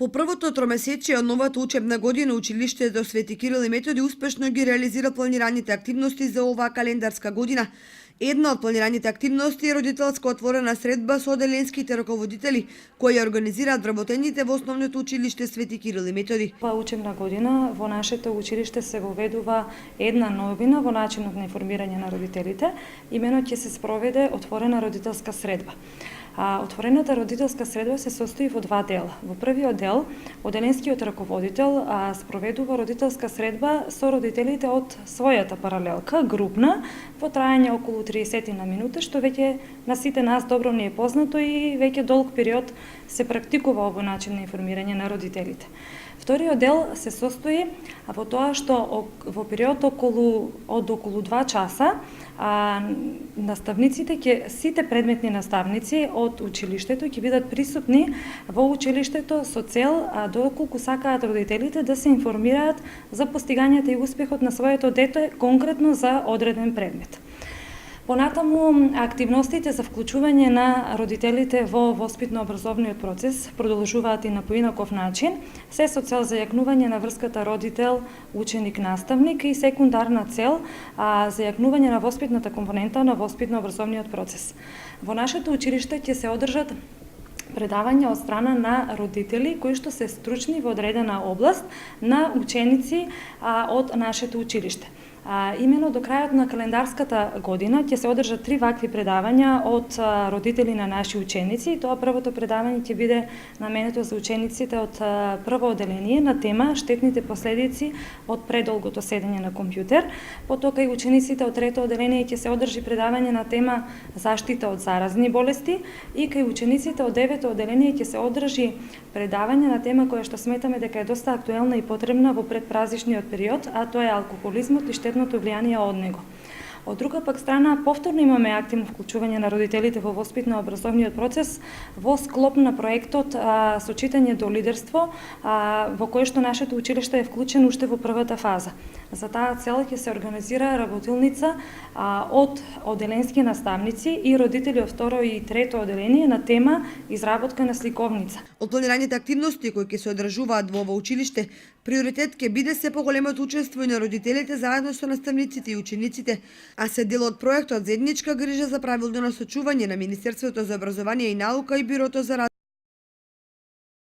По првото тромесечие од новата учебна година, училиштето Свети Кирил и Методи успешно ги реализира планираните активности за оваа календарска година. Една од планираните активности е родителска отворена средба со оделенските раководители, кои ја организираат вработените во основното училиште Свети Кирил и Методи. Оваа учебна година во нашето училиште се воведува една новина во начинот на информирање на родителите, имено ќе се спроведе отворена родителска средба. Отворената родителска средба се состои во два дела. Во првиот дел, оделенскиот раководител спроведува родителска средба со родителите од својата паралелка, групна, во трајање околу 30 на минута, што веќе на сите нас добро ни е познато и веќе долг период се практикува овој начин на информирање на родителите. Вториот дел се состои во тоа што во период од околу 2 часа наставниците сите предметни наставници од училиштето ќе бидат присутни во училиштето со цел доколку сакаат родителите да се информираат за постигањата и успехот на своето дете конкретно за одреден предмет. Понатаму, активностите за вклучување на родителите во воспитно-образовниот процес продолжуваат и на поинаков начин, се со цел за јакнување на врската родител-ученик-наставник и секундарна цел за јакнување на воспитната компонента на воспитно-образовниот процес. Во нашето училиште ќе се одржат предавања од страна на родители кои што се стручни во одредена област на ученици од нашето училиште. Имено до крајот на календарската година ќе се одржат 3 вакви предавања од родители на наши ученици. Тоа првото предавање ќе биде наменето за учениците од прво оделение на тема штетните последици од предолгото седење на компјутер. Потоа и учениците од трето оделение ќе се одржи предавање на тема заштита од заразни болести и кај учениците од девето оделение ќе се одржи предавање на тема која што сметаме дека е доста актуелна и потребна во предпразишниот период, а тоа е алкохолизмот и штетното влијание од него. Од друга пак страна, повторно имаме активно вклучување на родителите во воспитно-образовниот процес во склоп на проектот со читање до лидерство, во кој што нашето училиште е вклучено уште во првата фаза. За таа цел ќе се организира работилница од оделенски наставници и родители од второ и трето оделение на тема изработка на сликовница. Од планираните активности кои ќе се одржуваат во ова училиште, приоритет ќе биде се поголемото учество на родителите заедно со наставниците и учениците, а се дел од проектот Заедничка грижа за правилно насочување на Министерството за образование и наука и Бирото за